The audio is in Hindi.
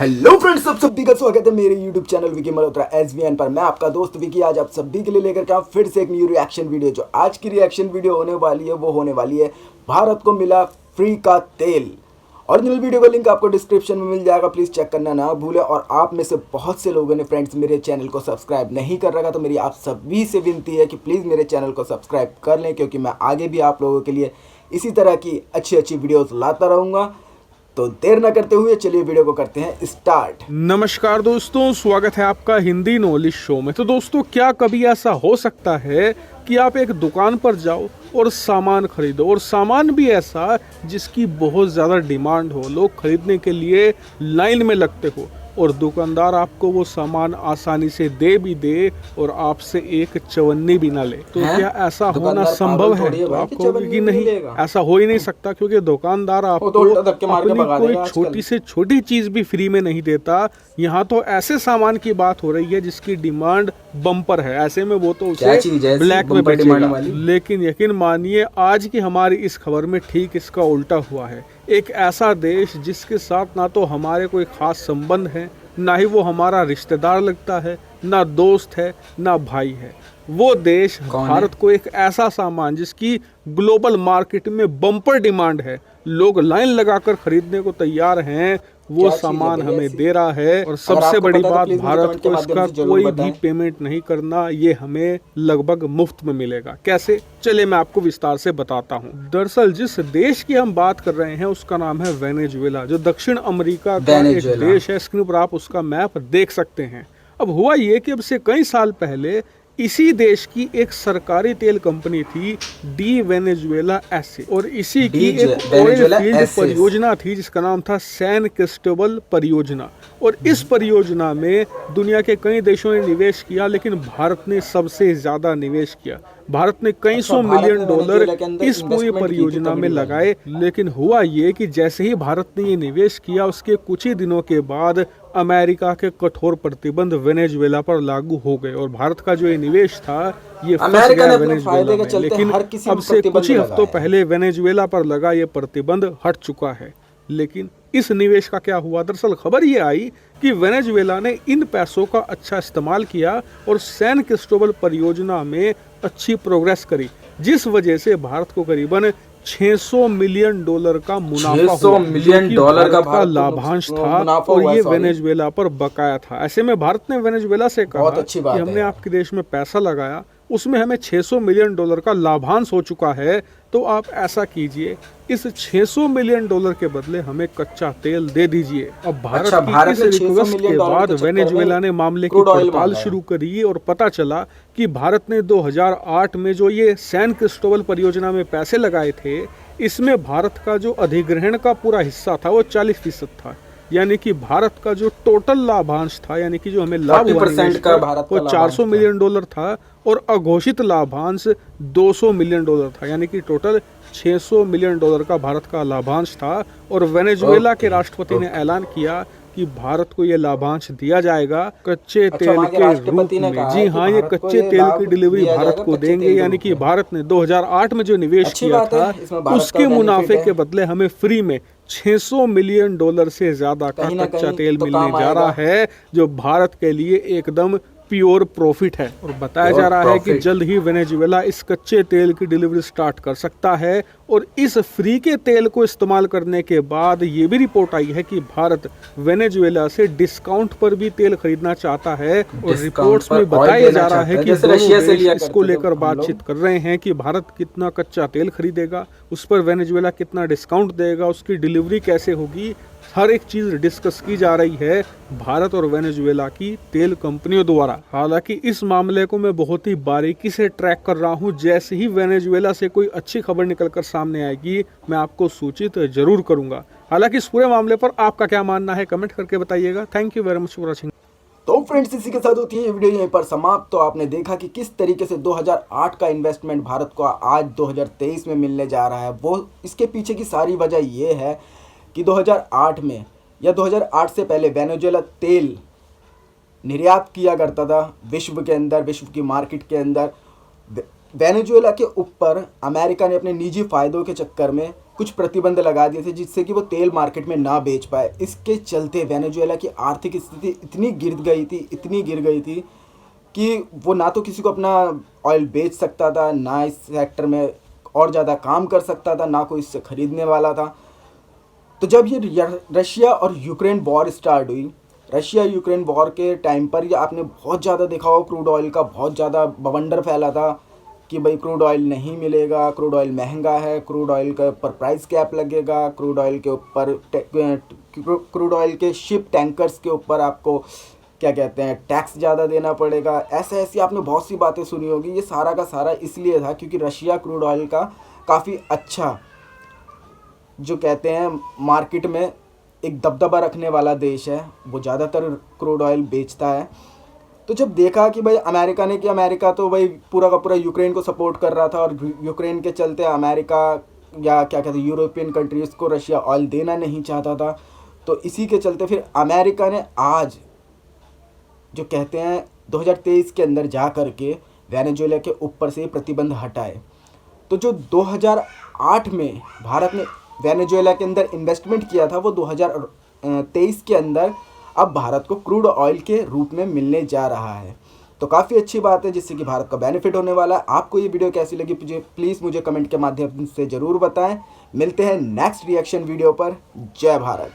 हेलो फ्रेंड्स, सब सभी का स्वागत है मेरे YouTube channel Vicky Malhotra SVN पर। मैं आपका दोस्त विकी आज आप सभी के लिए लेकर के फिर से एक न्यू रिएक्शन वीडियो। जो आज की रिएक्शन वीडियो होने वाली है वो होने वाली है भारत को मिला फ्री का तेल। ओरिजिनल वीडियो का लिंक आपको डिस्क्रिप्शन में मिल जाएगा, प्लीज़ चेक करना ना भूलें। और आप में से बहुत से लोगों ने फ्रेंड्स मेरे चैनल को सब्सक्राइब नहीं कर रखा, तो मेरी आप सभी से विनती है कि प्लीज़ मेरे चैनल को सब्सक्राइब कर लें, क्योंकि मैं आगे भी आप लोगों के लिए इसी तरह की अच्छी अच्छी वीडियोज़ लाता रहूँगा। तो देर न करते हुए चलिए वीडियो को करते हैं स्टार्ट। नमस्कार दोस्तों, स्वागत है आपका हिंदी नॉलेज शो में। तो दोस्तों, क्या कभी ऐसा हो सकता है कि आप एक दुकान पर जाओ और सामान खरीदो, और सामान भी ऐसा जिसकी बहुत ज़्यादा डिमांड हो, लोग खरीदने के लिए लाइन में लगते हो, और दुकानदार आपको वो सामान आसानी से दे भी दे और आपसे एक चवन्नी भी ना ले? तो क्या ऐसा होना संभव है? तो आप कहोगे कि नहीं, ऐसा हो ही नहीं सकता, क्योंकि दुकानदार आपको अपनी कोई छोटी से छोटी चीज भी फ्री में नहीं देता। यहाँ तो ऐसे सामान की बात हो रही है जिसकी डिमांड बम्पर है, ऐसे में वो तो उसे ब्लैक में बेचेगा। लेकिन यकीन मानिए, आज की हमारी इस खबर में ठीक इसका उल्टा हुआ है। एक ऐसा देश जिसके साथ ना तो हमारे कोई खास संबंध है, ना ही वो हमारा रिश्तेदार लगता है, ना दोस्त है, ना भाई है, वो देश भारत को एक ऐसा सामान जिसकी ग्लोबल मार्केट में बम्पर डिमांड है, लोग लाइन लगाकर खरीदने को तैयार हैं, वो सामान हमें दे रहा है। और सबसे बड़ी बात, भारत को इसका कोई भी पेमेंट नहीं करना, ये हमें लगभग मुफ्त में मिलेगा। कैसे? चलिए मैं आपको विस्तार से बताता हूँ। दरअसल जिस देश की हम बात कर रहे हैं उसका नाम है वेनेजुएला, जो दक्षिण अमेरिका का एक देश है। स्क्रीन पर आप उसका मैप देख सकते हैं। अब हुआ ये कि अब से कई साल पहले इसी देश की एक सरकारी तेल कंपनी थी, डी वेनेजुएला एस, और इसी की एक ऑयल फील्ड परियोजना थी जिसका नाम था सैन क्रिस्टोबल परियोजना। और इस परियोजना में दुनिया के कई देशों ने निवेश किया, लेकिन भारत ने सबसे ज्यादा निवेश किया। भारत ने कई सौ मिलियन डॉलर इस पूरी परियोजना में लगाए। लेकिन हुआ ये कि जैसे ही भारत ने ये निवेश किया, उसके कुछ ही दिनों के बाद अमेरिका के कठोर प्रतिबंध वेनेजुएला पर लागू हो गए, और भारत का जो ये निवेश था ये फंस गया वेनेजुएला में। लेकिन अब से कुछ ही हफ्तों पहले वेनेजुएला पर लगा ये प्रतिबंध हट चुका है। लेकिन इस निवेश का क्या हुआ? दरअसल खबर ये आई कि वेनेजुएला ने इन पैसों का अच्छा इस्तेमाल किया और सैन क्रिस्टोबल परियोजना में अच्छी प्रोग्रेस करी, जिस वजह से भारत को करीबन 600 मिलियन डॉलर का मुनाफा का लाभांश था, और ये वेनेजुएला पर बकाया था। ऐसे में भारत ने वेनेजुएला से कहा कि हमने आपके देश में पैसा लगाया, उसमें हमें 600 मिलियन डॉलर का लाभांश हो चुका है, तो आप ऐसा कीजिए, इस 600 मिलियन डॉलर के बदले हमें कच्चा तेल दे दीजिए। अब भारत की इस रिक्वेस्ट के बाद वेनेजुएला ने मामले की पड़ताल शुरू करी, और पता चला कि भारत ने 2008 में जो ये सैन क्रिस्टोबल परियोजना में पैसे लगाए थे, इसमें भारत का जो अधिग्रहण का पूरा हिस्सा था वो 40% था। यानी कि भारत का जो टोटल लाभांश था, यानी कि जो हमें लाभ का वो 400 मिलियन डॉलर था, और अघोषित लाभांश 200 मिलियन डॉलर था। यानी कि टोटल 600 मिलियन डॉलर का भारत का लाभांश था। और वेनेजुएला के राष्ट्रपति ने ऐलान किया कि भारत को ये लाभांश दिया जाएगा कच्चे तेल के रूप में। जी हाँ, ये कच्चे तेल की डिलीवरी भारत को देंगे। यानी कि भारत ने 2008 में जो निवेश किया था, उसके मुनाफे के बदले हमें फ्री में 600 मिलियन डॉलर से ज्यादा का कच्चा तेल मिलने जा रहा है, जो भारत के लिए एकदम प्योर प्रॉफिट है। और बताया जा रहा है कि जल्द ही वेनेजुएला इस कच्चे तेल की डिलीवरी स्टार्ट कर सकता है। और इस फ्री के तेल को इस्तेमाल करने के बाद ये भी रिपोर्ट आई है कि भारत वेनेजुएला से डिस्काउंट पर भी तेल खरीदना चाहता है। और रिपोर्ट्स में बताया जा रहा है कि दोनों देश इसको लेकर बातचीत कर रहे हैं कि भारत कितना कच्चा तेल खरीदेगा, उस पर वेनेजुएला कितना डिस्काउंट देगा, उसकी डिलीवरी कैसे होगी, हर एक चीज डिस्कस की जा रही है भारत और वेनेजुएला की तेल कंपनियों द्वारा। हालांकि इस मामले को मैं बहुत ही बारीकी से ट्रैक कर रहा हूं। जैसे ही वेनेजुएला से कोई अच्छी खबर निकलकर सामने आएगी, मैं आपको सूचित जरूर करूंगा। हालांकि इस पूरे मामले पर आपका क्या मानना है, कमेंट करके बताइएगा। Thank you very much for watching. तो फ्रेंड्स, इसी के साथ होती है ये वीडियो यहीं पर समाप्त। तो आपने देखा कि किस तरीके से 2008 का इन्वेस्टमेंट भारत को आज 2023 में मिलने जा रहा है। वो इसके पीछे की सारी वजह ये है कि 2008 में या 2008 से पहले वेनेजुएला तेल निर्यात किया करता था विश्व के अंदर, विश्व की मार्केट के अंदर। वेनेजुएला के ऊपर अमेरिका ने अपने निजी फ़ायदों के चक्कर में कुछ प्रतिबंध लगा दिए थे, जिससे कि वो तेल मार्केट में ना बेच पाए। इसके चलते वेनेजुएला की आर्थिक स्थिति इतनी गिर गई थी कि वो ना तो किसी को अपना ऑयल बेच सकता था, ना इस सेक्टर में और ज़्यादा काम कर सकता था, ना कोई इससे ख़रीदने वाला था। तो जब ये रशिया और यूक्रेन वॉर स्टार्ट हुई, रशिया यूक्रेन वॉर के टाइम पर ये आपने बहुत ज़्यादा देखा हो, क्रूड ऑयल का बहुत ज़्यादा बवंडर फैला था कि भाई क्रूड ऑयल नहीं मिलेगा, क्रूड ऑयल महंगा है, क्रूड ऑयल के ऊपर प्राइस कैप लगेगा, क्रूड ऑयल के ऊपर क्रूड ऑयल के शिप टैंकर्स के ऊपर आपको क्या कहते हैं टैक्स ज़्यादा देना पड़ेगा। ऐसी आपने बहुत सी बातें सुनी होगी। ये सारा का सारा इसलिए था क्योंकि रशिया क्रूड ऑयल का काफ़ी अच्छा जो कहते हैं मार्केट में एक दबदबा रखने वाला देश है, वो ज़्यादातर क्रूड ऑयल बेचता है। तो जब देखा कि भाई अमेरिका ने, कि अमेरिका तो भाई पूरा का पूरा यूक्रेन को सपोर्ट कर रहा था और यूक्रेन के चलते अमेरिका या क्या कहते हैं यूरोपियन कंट्रीज़ को रशिया ऑयल देना नहीं चाहता था, तो इसी के चलते फिर अमेरिका ने आज जो कहते हैं 2023 के अंदर जा कर के वेनेजुएला के ऊपर से प्रतिबंध हटाए। तो जो 2008 में भारत ने वेनेजुएला के अंदर इन्वेस्टमेंट किया था, वो 2023 के अंदर अब भारत को क्रूड ऑयल के रूप में मिलने जा रहा है। तो काफ़ी अच्छी बात है, जिससे कि भारत का बेनिफिट होने वाला है। आपको ये वीडियो कैसी लगी प्लीज़ मुझे कमेंट के माध्यम से ज़रूर बताएं। मिलते हैं नेक्स्ट रिएक्शन वीडियो पर। जय भारत।